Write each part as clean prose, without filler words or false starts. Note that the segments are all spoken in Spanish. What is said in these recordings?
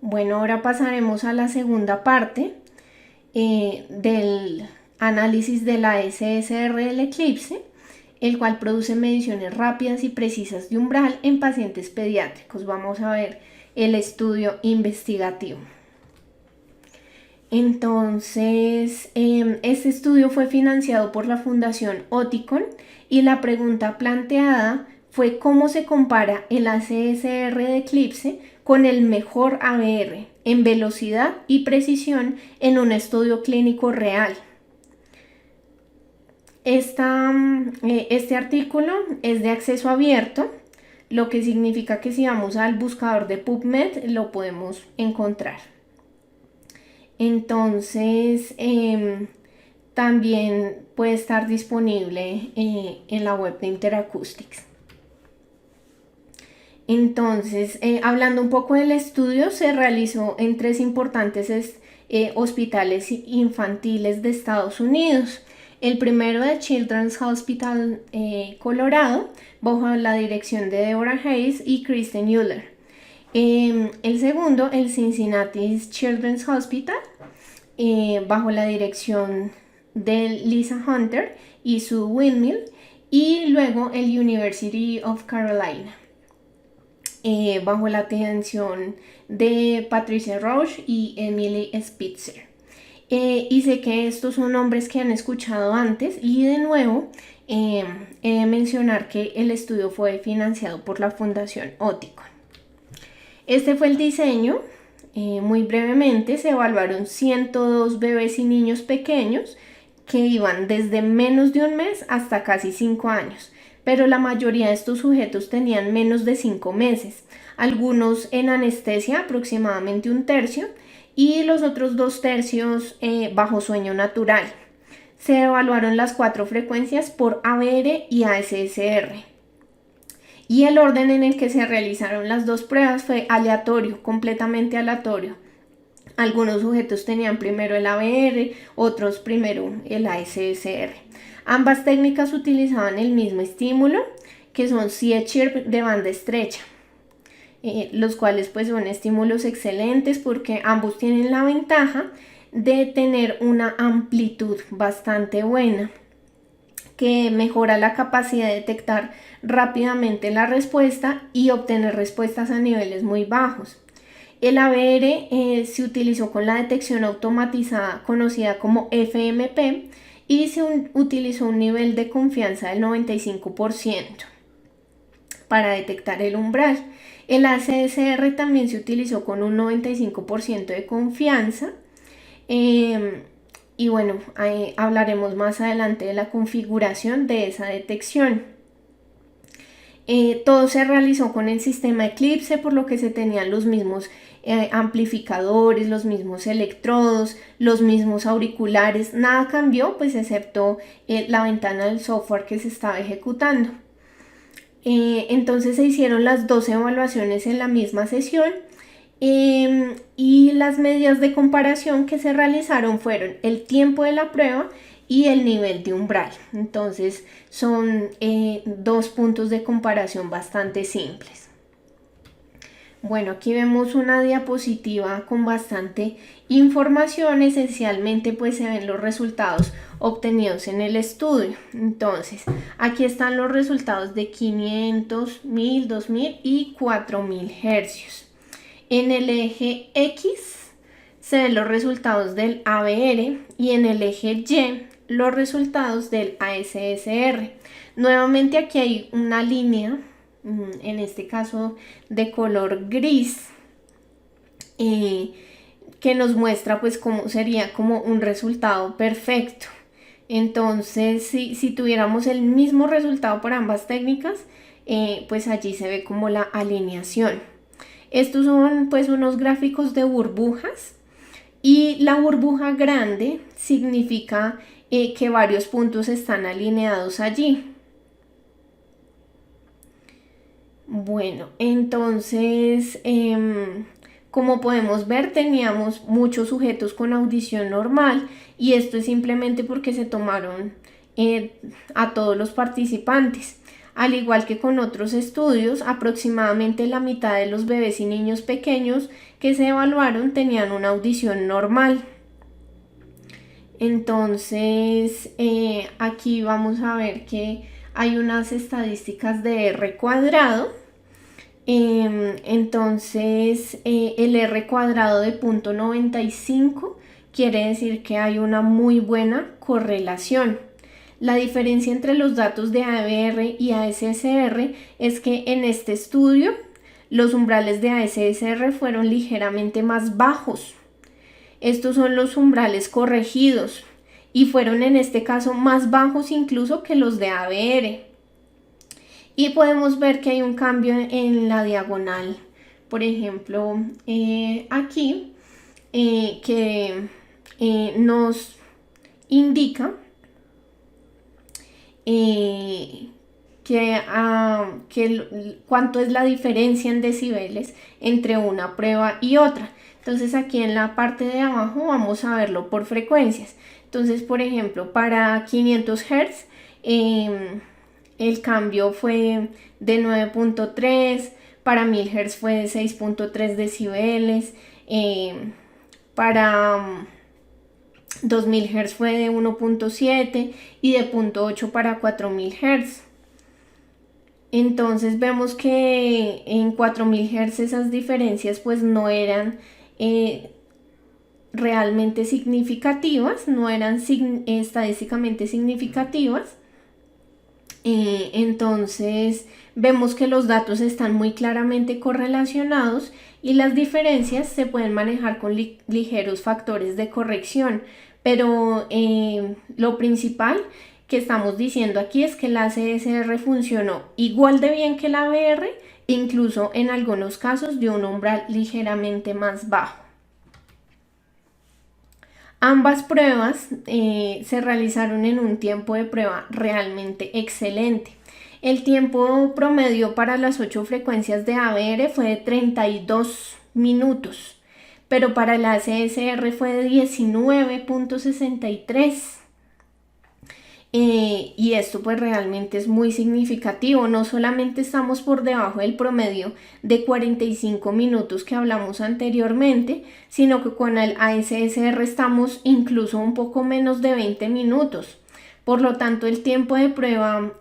Bueno, ahora pasaremos a la segunda parte del análisis de la SSR del eclipse, el cual produce mediciones rápidas y precisas de umbral en pacientes pediátricos. Vamos a ver el estudio investigativo. Entonces, este estudio fue financiado por la Fundación Oticon y la pregunta planteada fue cómo se compara el ACSR de eclipse con el mejor ABR en velocidad y precisión en un estudio clínico real. Este artículo es de acceso abierto, lo que significa que si vamos al buscador de PubMed lo podemos encontrar. Entonces, también puede estar disponible en la web de Interacoustics. Entonces, hablando un poco del estudio, se realizó en 3 importantes hospitales infantiles de Estados Unidos. El primero de Children's Hospital Colorado, bajo la dirección de Deborah Hayes y Kristen Euler. El segundo, el Cincinnati Children's Hospital, bajo la dirección de Lisa Hunter y Sue Windmill. Y luego el University of Carolina, bajo la atención de Patricia Roche y Emily Spitzer. Y sé que estos son nombres que han escuchado antes y de nuevo he de mencionar que el estudio fue financiado por la Fundación Oticon. Este fue el diseño. Muy brevemente se evaluaron 102 bebés y niños pequeños que iban desde menos de un mes hasta casi 5 años, pero la mayoría de estos sujetos tenían menos de 5 meses, algunos en anestesia, aproximadamente un tercio, y los otros 2 tercios bajo sueño natural. Se evaluaron las 4 frecuencias por ABR y ASSR. Y el orden en el que se realizaron las 2 pruebas fue aleatorio, completamente aleatorio. Algunos sujetos tenían primero el ABR, otros primero el ASSR. Ambas técnicas utilizaban el mismo estímulo, que son C-Chirp de banda estrecha, los cuales pues son estímulos excelentes porque ambos tienen la ventaja de tener una amplitud bastante buena, que mejora la capacidad de detectar rápidamente la respuesta y obtener respuestas a niveles muy bajos. El ABR se utilizó con la detección automatizada conocida como FMP y se utilizó un nivel de confianza del 95% para detectar el umbral. El ACSR también se utilizó con un 95% de confianza. Y bueno, hablaremos más adelante de la configuración de esa detección. Todo se realizó con el sistema Eclipse, por lo que se tenían los mismos amplificadores, los mismos electrodos, los mismos auriculares. Nada cambió, pues excepto la ventana del software que se estaba ejecutando. Entonces se hicieron las 2 evaluaciones en la misma sesión. Y las medidas de comparación que se realizaron fueron el tiempo de la prueba y el nivel de umbral. Entonces son 2 puntos de comparación bastante simples. Bueno, aquí vemos una diapositiva con bastante información. Esencialmente pues se ven los resultados obtenidos en el estudio. Entonces aquí están los resultados de 500, 1000, 2000 y 4000 hercios. En el eje X se ven los resultados del ABR y en el eje Y los resultados del ASSR. Nuevamente aquí hay una línea, en este caso de color gris, que nos muestra pues cómo sería como un resultado perfecto. Entonces si tuviéramos el mismo resultado para ambas técnicas, pues allí se ve como la alineación. Estos son pues unos gráficos de burbujas y la burbuja grande significa que varios puntos están alineados allí. Bueno, entonces como podemos ver teníamos muchos sujetos con audición normal y esto es simplemente porque se tomaron a todos los participantes. Al igual que con otros estudios, aproximadamente la mitad de los bebés y niños pequeños que se evaluaron tenían una audición normal. Entonces, aquí vamos a ver que hay unas estadísticas de R cuadrado. Entonces, el R cuadrado de 0.95 quiere decir que hay una muy buena correlación. La diferencia entre los datos de ABR y ASSR es que en este estudio los umbrales de ASSR fueron ligeramente más bajos. Estos son los umbrales corregidos y fueron en este caso más bajos incluso que los de ABR. Y podemos ver que hay un cambio en la diagonal. Por ejemplo, aquí que nos indica cuánto es la diferencia en decibeles entre una prueba y otra. Entonces aquí en la parte de abajo vamos a verlo por frecuencias. Entonces, por ejemplo, para 500 Hz el cambio fue de 9.3, para 1000 Hz fue de 6.3 decibeles, para 2000 Hz fue de 1.7 y de 0.8 para 4000 Hz. Entonces vemos que en 4000 Hz esas diferencias pues no eran realmente significativas, no eran estadísticamente significativas. Entonces vemos que los datos están muy claramente correlacionados y las diferencias se pueden manejar con ligeros factores de corrección, pero lo principal que estamos diciendo aquí es que la ASSR funcionó igual de bien que la ABR, incluso en algunos casos de un umbral ligeramente más bajo. Ambas pruebas se realizaron en un tiempo de prueba realmente excelente. El tiempo promedio para las 8 frecuencias de ABR fue de 32 minutos, pero para la ASSR fue de 19.63. Y esto pues realmente es muy significativo. No solamente estamos por debajo del promedio de 45 minutos que hablamos anteriormente, sino que con el ASSR estamos incluso un poco menos de 20 minutos. Por lo tanto, el tiempo de prueba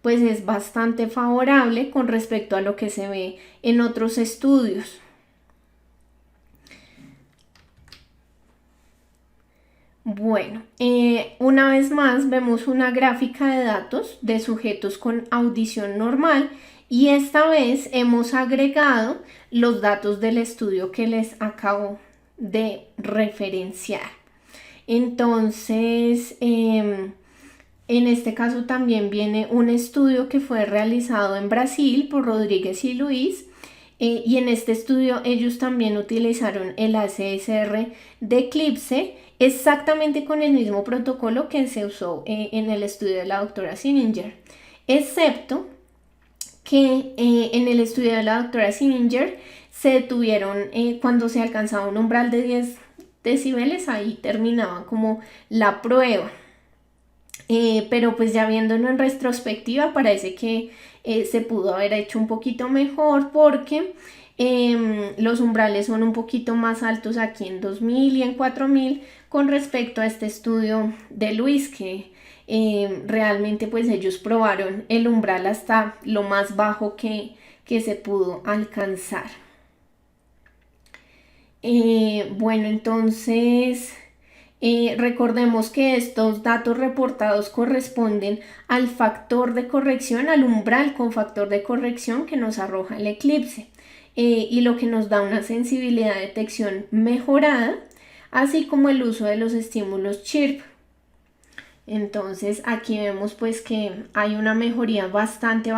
pues es bastante favorable con respecto a lo que se ve en otros estudios. Bueno, una vez más vemos una gráfica de datos de sujetos con audición normal y esta vez hemos agregado los datos del estudio que les acabo de referenciar. Entonces, en este caso también viene un estudio que fue realizado en Brasil por Rodríguez y Luis. Y en este estudio ellos también utilizaron el ASSR de Eclipse exactamente con el mismo protocolo que se usó en el estudio de la doctora Sininger, excepto que en el estudio de la doctora Sininger se detuvieron cuando se alcanzaba un umbral de 10 decibeles, ahí terminaba como la prueba. Pero pues ya viéndolo en retrospectiva parece que se pudo haber hecho un poquito mejor porque los umbrales son un poquito más altos aquí en 2000 y en 4000 con respecto a este estudio de Luis, que realmente pues ellos probaron el umbral hasta lo más bajo que se pudo alcanzar. Bueno, entonces recordemos que estos datos reportados corresponden al factor de corrección, al umbral con factor de corrección que nos arroja el eclipse y lo que nos da una sensibilidad de detección mejorada, así como el uso de los estímulos CHIRP. Entonces aquí vemos pues que hay una mejoría bastante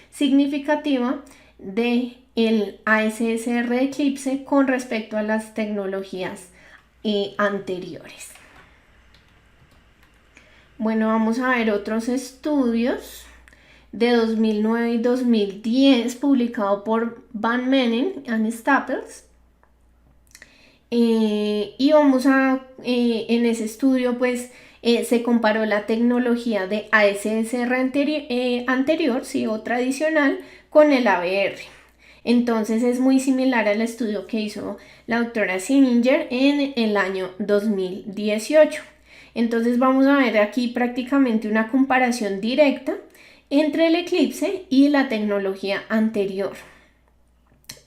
significativa de el ASSR de Eclipse con respecto a las tecnologías anteriores. Bueno, vamos a ver otros estudios de 2009 y 2010 publicado por Van Menen and Staples. Y vamos a, en ese estudio pues Se comparó la tecnología de ASSR anterior, sí, o tradicional, con el ABR. Entonces es muy similar al estudio que hizo la doctora Sininger en el año 2018. Entonces vamos a ver aquí prácticamente una comparación directa entre el eclipse y la tecnología anterior.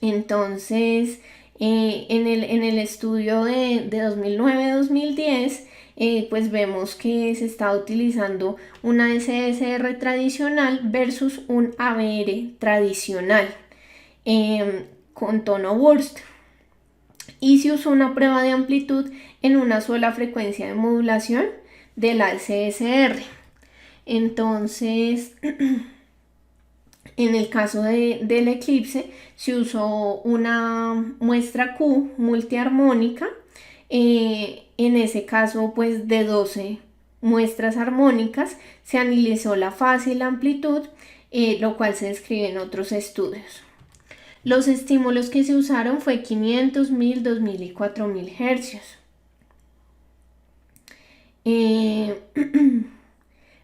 Entonces, en el estudio de 2009-2010, pues vemos que se está utilizando una SSR tradicional versus un ABR tradicional con tono burst. Y se usó una prueba de amplitud en una sola frecuencia de modulación de la SSR. Entonces, en el caso del eclipse, se usó una muestra Q multiarmónica, en ese caso pues de 12 muestras armónicas, se analizó la fase y la amplitud, lo cual se describe en otros estudios. Los estímulos que se usaron fue 500, 1000, 2000 y 4000 hercios.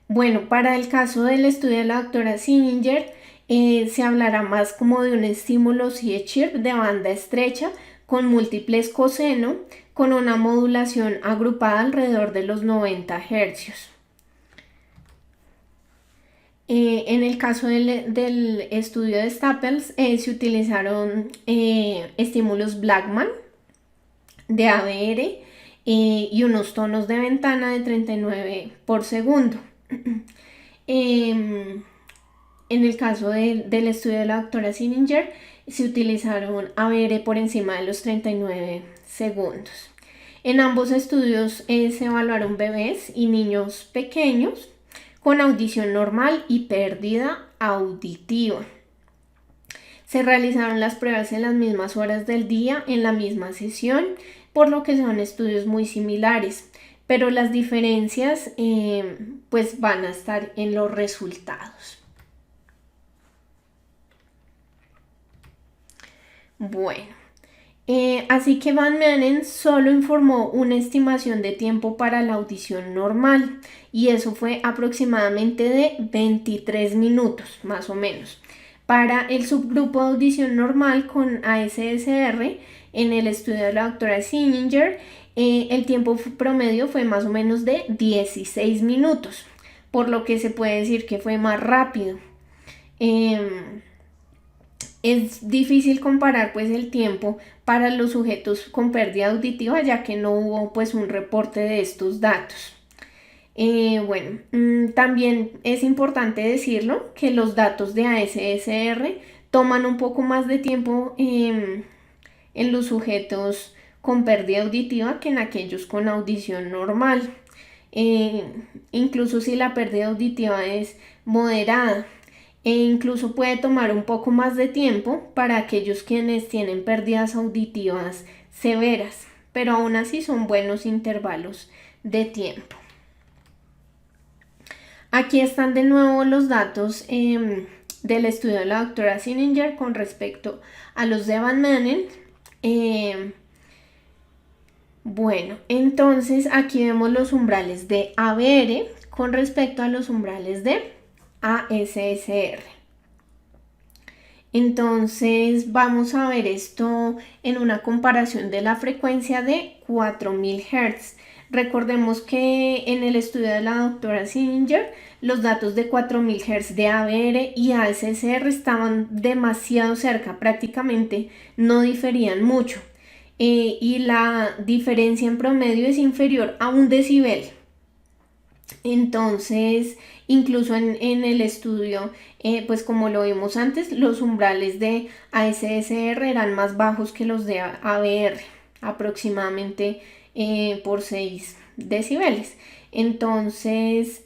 Bueno, para el caso del estudio de la doctora Sininger, se hablará más como de un estímulo C-chirp de banda estrecha con múltiples coseno, con una modulación agrupada alrededor de los 90 hercios. En el caso del estudio de Staples, se utilizaron estímulos Blackman de ABR y unos tonos de ventana de 39 por segundo. En el caso del estudio de la doctora Sininger, se utilizaron ABR por encima de los 39 segundos. En ambos estudios se evaluaron bebés y niños pequeños con audición normal y pérdida auditiva. Se realizaron las pruebas en las mismas horas del día, en la misma sesión, por lo que son estudios muy similares, pero las diferencias pues van a estar en los resultados. Bueno, así que Van Manen solo informó una estimación de tiempo para la audición normal y eso fue aproximadamente de 23 minutos, más o menos. Para el subgrupo de audición normal con ASSR, en el estudio de la doctora Sininger, el tiempo promedio fue más o menos de 16 minutos, por lo que se puede decir que fue más rápido. Es difícil comparar pues el tiempo para los sujetos con pérdida auditiva, ya que no hubo pues un reporte de estos datos. También es importante decirlo que los datos de ASSR toman un poco más de tiempo en los sujetos con pérdida auditiva que en aquellos con audición normal. Incluso si la pérdida auditiva es moderada, e incluso puede tomar un poco más de tiempo para aquellos quienes tienen pérdidas auditivas severas, pero aún así son buenos intervalos de tiempo. Aquí están de nuevo los datos del estudio de la doctora Sininger con respecto a los de Van Manen. Bueno, entonces aquí vemos los umbrales de ABR con respecto a los umbrales de ASSR. Entonces vamos a ver esto en una comparación de la frecuencia de 4000 Hz. Recordemos que en el estudio de la doctora Sininger, los datos de 4000 Hz de ABR y ASSR estaban demasiado cerca, prácticamente no diferían mucho. Y la diferencia en promedio es inferior a 1 decibel. Entonces, incluso en el estudio, pues como lo vimos antes, los umbrales de ASSR eran más bajos que los de ABR, aproximadamente por 6 decibeles. Entonces,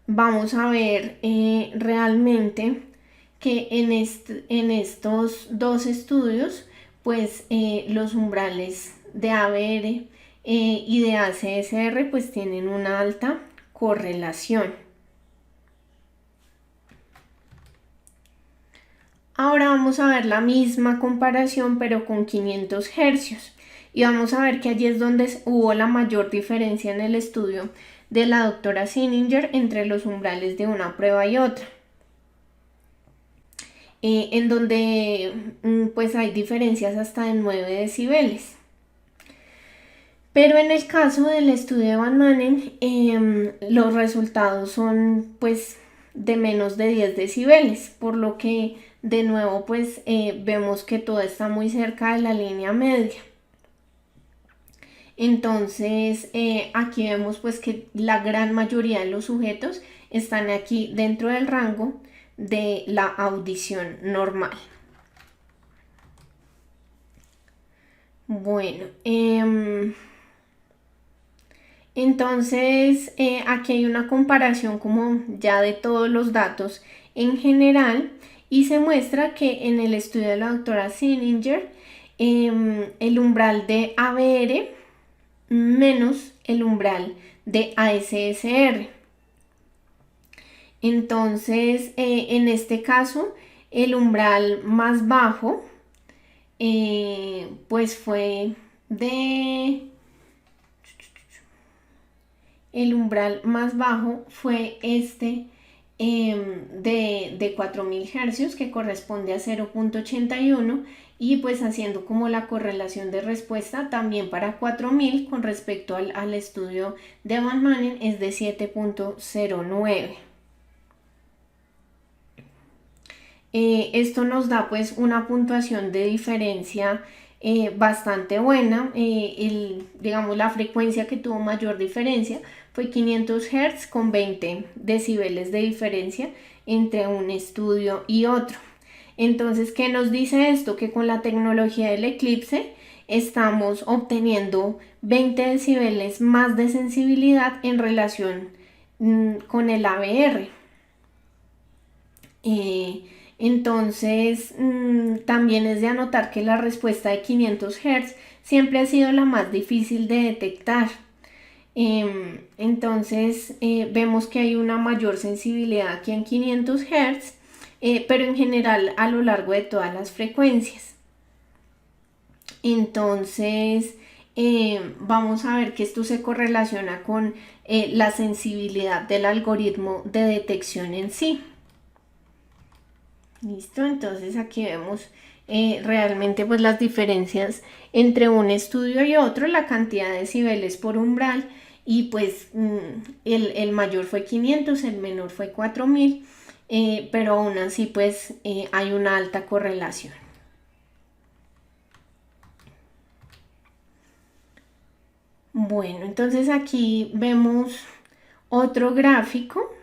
vamos a ver realmente que en estos dos estudios, pues los umbrales de ABR y de ASSR pues tienen una alta correlación. Ahora vamos a ver la misma comparación pero con 500 hercios. Y vamos a ver que allí es donde hubo la mayor diferencia en el estudio de la doctora Sinninger entre los umbrales de una prueba y otra. En donde pues hay diferencias hasta de 9 decibeles. Pero en el caso del estudio de Van Manen, los resultados son pues de menos de 10 decibeles, por lo que de nuevo pues vemos que todo está muy cerca de la línea media. Entonces aquí vemos pues que la gran mayoría de los sujetos están aquí dentro del rango de la audición normal. Bueno, entonces aquí hay una comparación como ya de todos los datos en general y se muestra que en el estudio de la doctora Sinninger el umbral de ABR menos el umbral de ASSR. Entonces, en este caso, el umbral más bajo, pues fue de... El umbral más bajo fue este de 4000 hercios, que corresponde a 0.81, y pues haciendo como la correlación de respuesta también para 4000 con respecto al estudio de Van Manen es de 7.09. Esto nos da pues una puntuación de diferencia bastante buena. Digamos, la frecuencia que tuvo mayor diferencia fue 500 Hz con 20 decibeles de diferencia entre un estudio y otro. Entonces, ¿qué nos dice esto? Que con la tecnología del eclipse estamos obteniendo 20 decibeles más de sensibilidad en relación con el ABR. Entonces, también es de anotar que la respuesta de 500 Hz siempre ha sido la más difícil de detectar. Entonces, vemos que hay una mayor sensibilidad aquí en 500 Hz, pero en general a lo largo de todas las frecuencias. Entonces, vamos a ver que esto se correlaciona con la sensibilidad del algoritmo de detección en sí. Listo, entonces aquí vemos realmente pues las diferencias entre un estudio y otro, la cantidad de decibeles por umbral, y pues el mayor fue 500, el menor fue 4000, pero aún así pues hay una alta correlación. Bueno, entonces aquí vemos otro gráfico.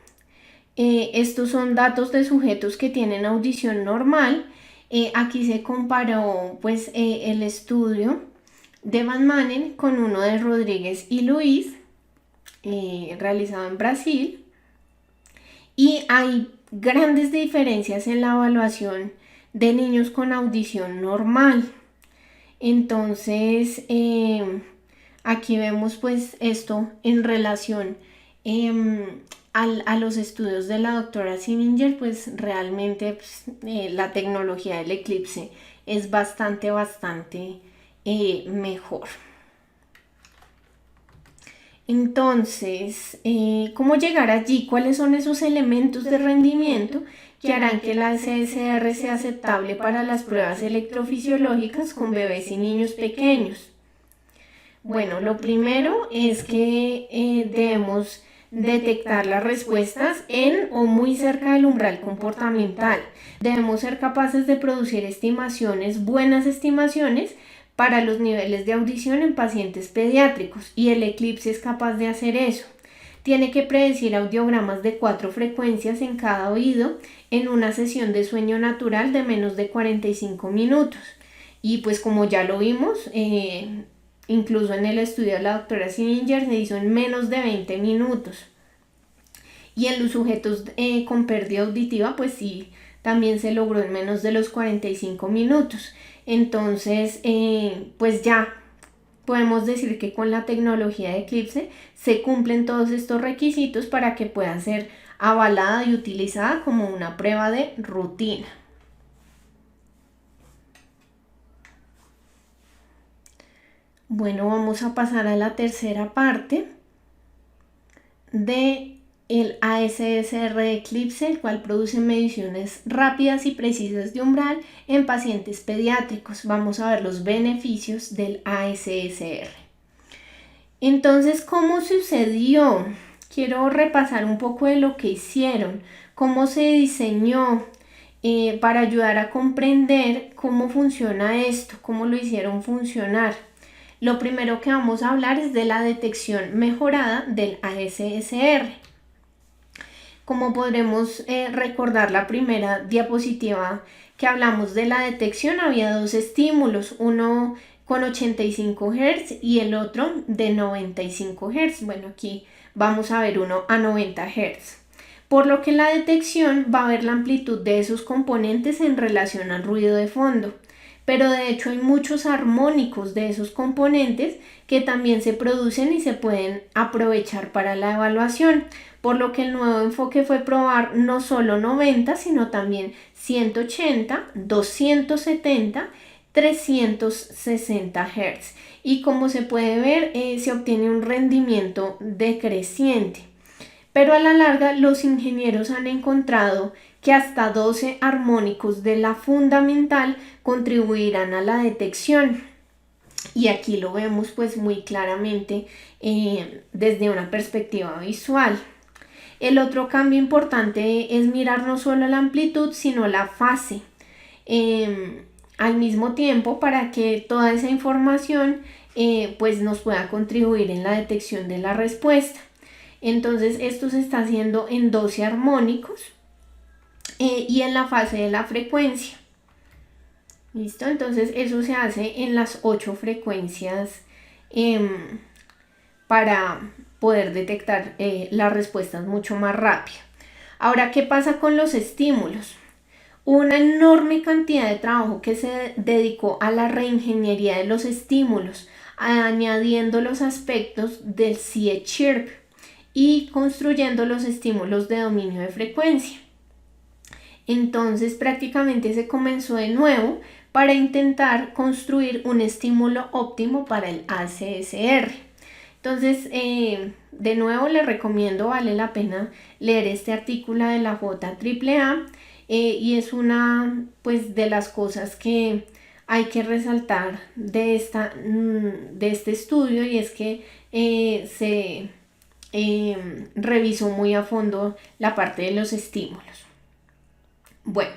Estos son datos de sujetos que tienen audición normal. Aquí se comparó pues el estudio de Van Manen con uno de Rodríguez y Luis, realizado en Brasil, y hay grandes diferencias en la evaluación de niños con audición normal. Entonces aquí vemos pues esto en relación a los estudios de la doctora Sinninger, pues realmente pues, la tecnología del eclipse es bastante mejor. Entonces, ¿cómo llegar allí? ¿Cuáles son esos elementos de rendimiento que harán que la SSR sea aceptable para las pruebas electrofisiológicas con bebés y niños pequeños? Bueno, lo primero es que debemos detectar las respuestas en o muy cerca del umbral comportamental. Debemos ser capaces de producir estimaciones, buenas estimaciones, para los niveles de audición en pacientes pediátricos, y el eclipse es capaz de hacer eso. Tiene que predecir audiogramas de 4 frecuencias en cada oído en una sesión de sueño natural de menos de 45 minutos. Y pues como ya lo vimos, incluso en el estudio de la doctora Sinninger se hizo en menos de 20 minutos. Y en los sujetos con pérdida auditiva, pues sí, también se logró en menos de los 45 minutos. Entonces, pues ya podemos decir que con la tecnología de Eclipse se cumplen todos estos requisitos para que pueda ser avalada y utilizada como una prueba de rutina. Bueno, vamos a pasar a la tercera parte de el ASSR de Eclipse, el cual produce mediciones rápidas y precisas de umbral en pacientes pediátricos. Vamos a ver los beneficios del ASSR. Entonces, ¿cómo sucedió? Quiero repasar un poco de lo que hicieron, cómo se diseñó, para ayudar a comprender cómo funciona esto, cómo lo hicieron funcionar. Lo primero que vamos a hablar es de la detección mejorada del ASSR. Como podremos recordar la primera diapositiva que hablamos de la detección, había dos estímulos, uno con 85 Hz y el otro de 95 Hz. Bueno, aquí vamos a ver uno a 90 Hz. Por lo que en la detección va a ver la amplitud de esos componentes en relación al ruido de fondo. Pero de hecho hay muchos armónicos de esos componentes que también se producen y se pueden aprovechar para la evaluación. Por lo que el nuevo enfoque fue probar no solo 90, sino también 180, 270, 360 Hz. Y como se puede ver, se obtiene un rendimiento decreciente. Pero a la larga los ingenieros han encontrado que hasta 12 armónicos de la fundamental contribuirán a la detección. Y aquí lo vemos pues muy claramente desde una perspectiva visual. El otro cambio importante es mirar no solo la amplitud, sino la fase al mismo tiempo, para que toda esa información pues nos pueda contribuir en la detección de la respuesta. Entonces esto se está haciendo en 12 armónicos y en la fase de la frecuencia. ¿Listo? Entonces eso se hace en las 8 frecuencias para poder detectar las respuestas mucho más rápido. Ahora, ¿qué pasa con los estímulos? Una enorme cantidad de trabajo que se dedicó a la reingeniería de los estímulos, añadiendo los aspectos del C-Chirp y construyendo los estímulos de dominio de frecuencia. Entonces prácticamente se comenzó de nuevo para intentar construir un estímulo óptimo para el ASSR. Entonces, de nuevo les recomiendo, vale la pena leer este artículo de la JAAA y es una pues de las cosas que hay que resaltar de este estudio, y es que se revisó muy a fondo la parte de los estímulos. Bueno,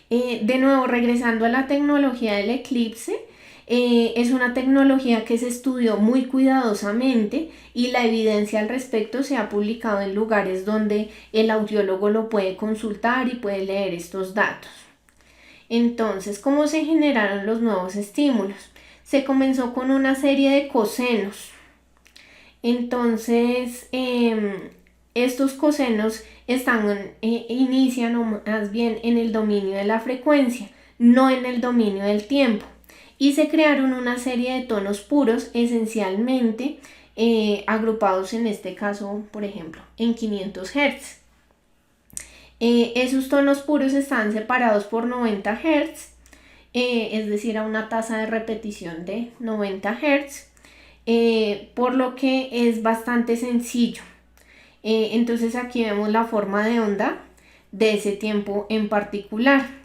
de nuevo regresando a la tecnología del Eclipse, es una tecnología que se estudió muy cuidadosamente y la evidencia al respecto se ha publicado en lugares donde el audiólogo lo puede consultar y puede leer estos datos. Entonces, ¿cómo se generaron los nuevos estímulos? Se comenzó con una serie de cosenos. Entonces, estos cosenos inician o más bien en el dominio de la frecuencia, no en el dominio del tiempo. Y se crearon una serie de tonos puros, esencialmente agrupados en este caso, por ejemplo, en 500 Hz. Esos tonos puros están separados por 90 Hz, es decir, a una tasa de repetición de 90 Hz, por lo que es bastante sencillo. Entonces aquí vemos la forma de onda de ese tiempo en particular.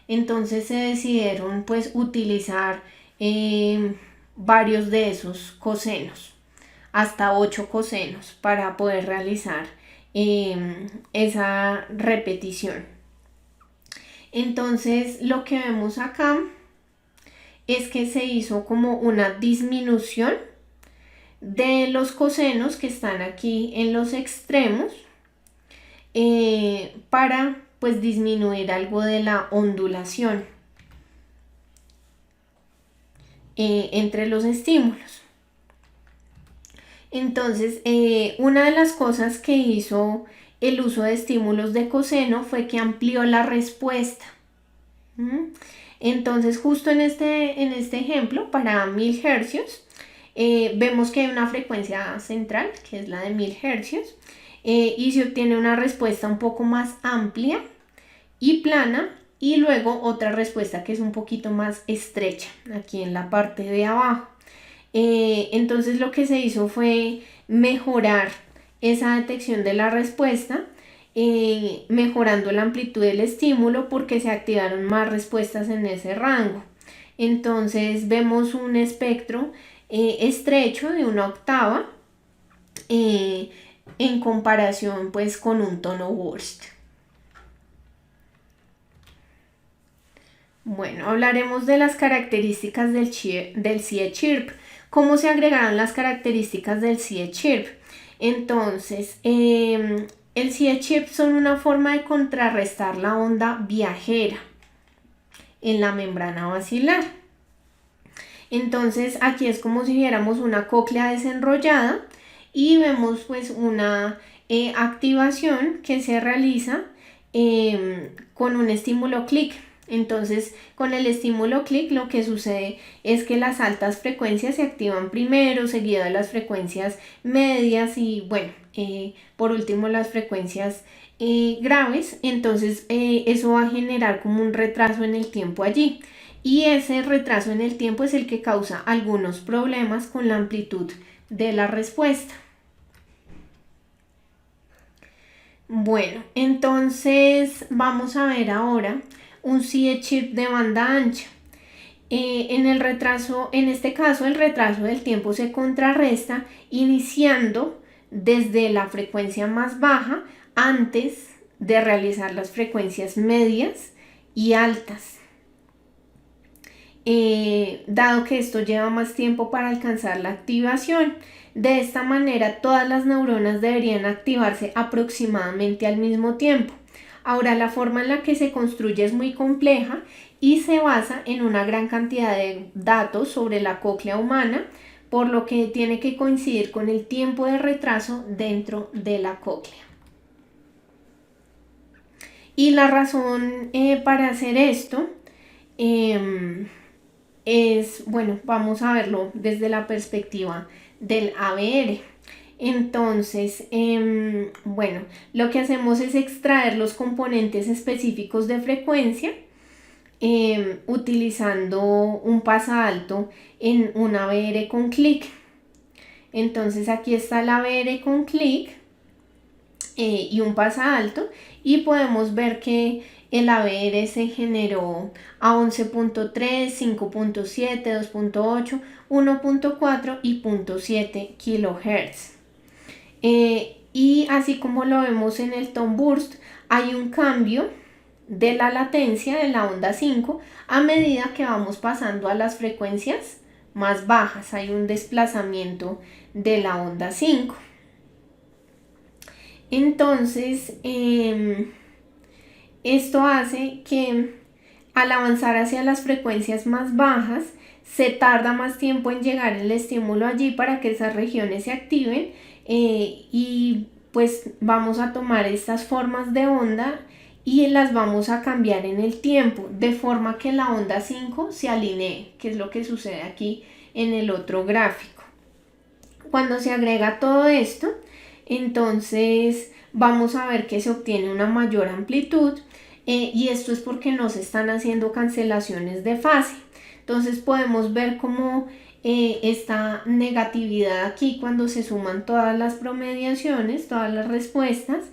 Entonces se decidieron pues utilizar varios de esos cosenos, hasta 8 cosenos, para poder realizar esa repetición. Entonces lo que vemos acá es que se hizo como una disminución de los cosenos que están aquí en los extremos para pues disminuir algo de la ondulación entre los estímulos. Entonces, una de las cosas que hizo el uso de estímulos de coseno fue que amplió la respuesta. Entonces, justo en este ejemplo, para 1000 Hz, vemos que hay una frecuencia central, que es la de 1000 Hz, y se obtiene una respuesta un poco más amplia y plana, y luego otra respuesta que es un poquito más estrecha, aquí en la parte de abajo. Entonces lo que se hizo fue mejorar esa detección de la respuesta, mejorando la amplitud del estímulo porque se activaron más respuestas en ese rango. Entonces vemos un espectro estrecho de una octava en comparación pues con un tono burst. Bueno, hablaremos de las características del CIE-CHIRP. ¿Cómo se agregaron las características del CIE-CHIRP? Entonces, el CIE-CHIRP son una forma de contrarrestar la onda viajera en la membrana basilar. Entonces, aquí es como si viéramos una cóclea desenrollada y vemos pues una activación que se realiza con un estímulo clic. Entonces, con el estímulo clic lo que sucede es que las altas frecuencias se activan primero, seguido de las frecuencias medias y bueno, por último las frecuencias graves. Entonces, eso va a generar como un retraso en el tiempo allí. Y ese retraso en el tiempo es el que causa algunos problemas con la amplitud de la respuesta. Bueno, entonces vamos a ver ahora un CIE-CHIRP de banda ancha. En este caso, el retraso del tiempo se contrarresta iniciando desde la frecuencia más baja antes de realizar las frecuencias medias y altas. Dado que esto lleva más tiempo para alcanzar la activación. De esta manera, todas las neuronas deberían activarse aproximadamente al mismo tiempo. Ahora, la forma en la que se construye es muy compleja y se basa en una gran cantidad de datos sobre la cóclea humana, por lo que tiene que coincidir con el tiempo de retraso dentro de la cóclea. Y la razón para hacer esto es, bueno, vamos a verlo desde la perspectiva del ABR. Entonces, bueno, lo que hacemos es extraer los componentes específicos de frecuencia utilizando un pasalto en un ABR con clic. Entonces aquí está el ABR con clic y un pasalto y podemos ver que el ABR se generó a 11.3, 5.7, 2.8, 1.4 y 0.7 kHz. Y así como lo vemos en el tone burst, hay un cambio de la latencia de la onda 5 a medida que vamos pasando a las frecuencias más bajas. Hay un desplazamiento de la onda 5. Entonces, esto hace que al avanzar hacia las frecuencias más bajas, se tarda más tiempo en llegar el estímulo allí para que esas regiones se activen y pues vamos a tomar estas formas de onda y las vamos a cambiar en el tiempo, de forma que la onda 5 se alinee, que es lo que sucede aquí en el otro gráfico. Cuando se agrega todo esto, entonces vamos a ver que se obtiene una mayor amplitud y esto es porque no se están haciendo cancelaciones de fase. Entonces podemos ver cómo esta negatividad aquí, cuando se suman todas las promediaciones, todas las respuestas,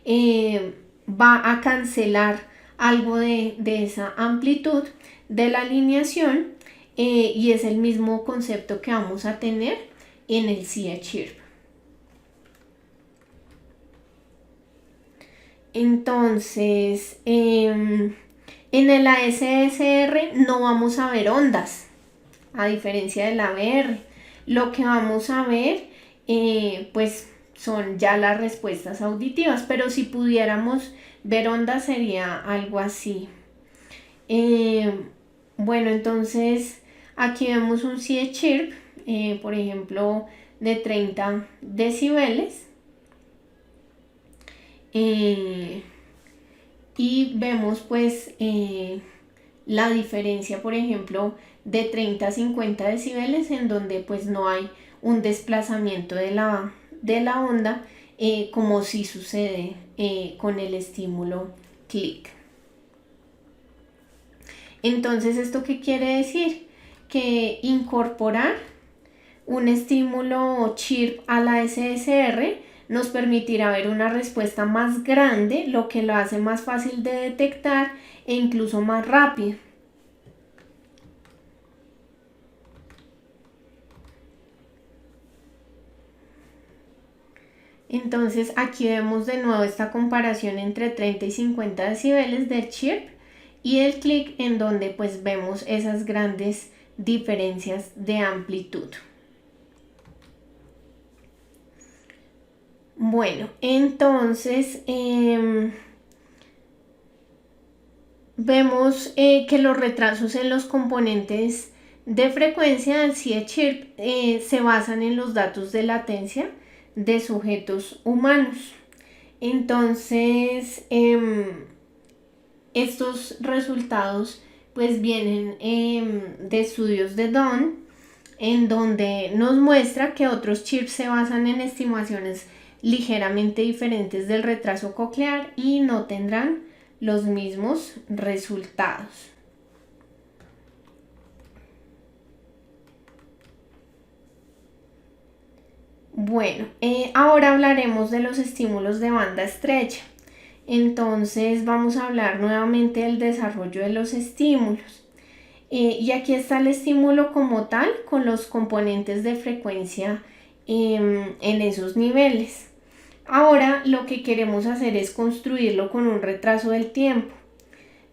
va a cancelar algo de esa amplitud de la alineación y es el mismo concepto que vamos a tener en el CIE-CHIRP. Entonces, en el ASSR no vamos a ver ondas, a diferencia del ABR. Lo que vamos a ver, pues, son ya las respuestas auditivas, pero si pudiéramos ver ondas sería algo así. Bueno, entonces, aquí vemos un CIE-CHIRP, por ejemplo, de 30 decibeles. Y vemos pues la diferencia, por ejemplo, de 30 a 50 decibeles en donde pues no hay un desplazamiento de la onda como sí sucede con el estímulo clic. Entonces, ¿esto qué quiere decir? Que incorporar un estímulo chirp a la SSR nos permitirá ver una respuesta más grande, lo que lo hace más fácil de detectar e incluso más rápido. Entonces aquí vemos de nuevo esta comparación entre 30 y 50 decibeles del chirp y el clic, en donde pues vemos esas grandes diferencias de amplitud. Bueno, entonces vemos que los retrasos en los componentes de frecuencia del CIE-Chirp se basan en los datos de latencia de sujetos humanos. Entonces, estos resultados pues vienen de estudios de Dunn, en donde nos muestra que otros chips se basan en estimaciones ligeramente diferentes del retraso coclear y no tendrán los mismos resultados. Bueno, ahora hablaremos de los estímulos de banda estrecha. Entonces vamos a hablar nuevamente del desarrollo de los estímulos. Y aquí está el estímulo como tal, con los componentes de frecuencia en esos niveles. Ahora lo que queremos hacer es construirlo con un retraso del tiempo,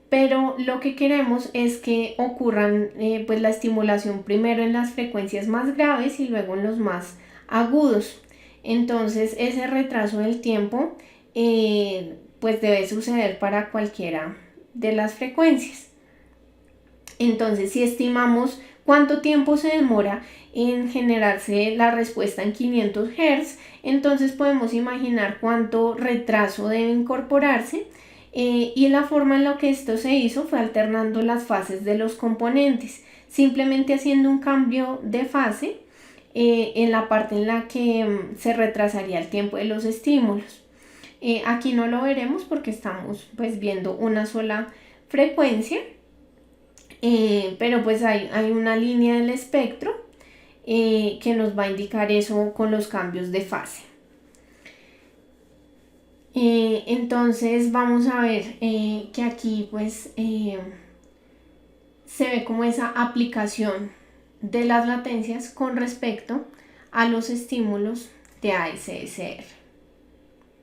pero lo que queremos es que ocurran pues la estimulación primero en las frecuencias más graves y luego en los más agudos. Entonces ese retraso del tiempo pues debe suceder para cualquiera de las frecuencias. Entonces, si estimamos cuánto tiempo se demora en generarse la respuesta en 500 Hz, entonces podemos imaginar cuánto retraso debe incorporarse, y la forma en la que esto se hizo fue alternando las fases de los componentes, simplemente haciendo un cambio de fase en la parte en la que se retrasaría el tiempo de los estímulos. Aquí no lo veremos porque estamos pues viendo una sola frecuencia. Pero pues hay una línea del espectro que nos va a indicar eso con los cambios de fase. Entonces vamos a ver que aquí pues se ve como esa aplicación de las latencias con respecto a los estímulos de ASSR.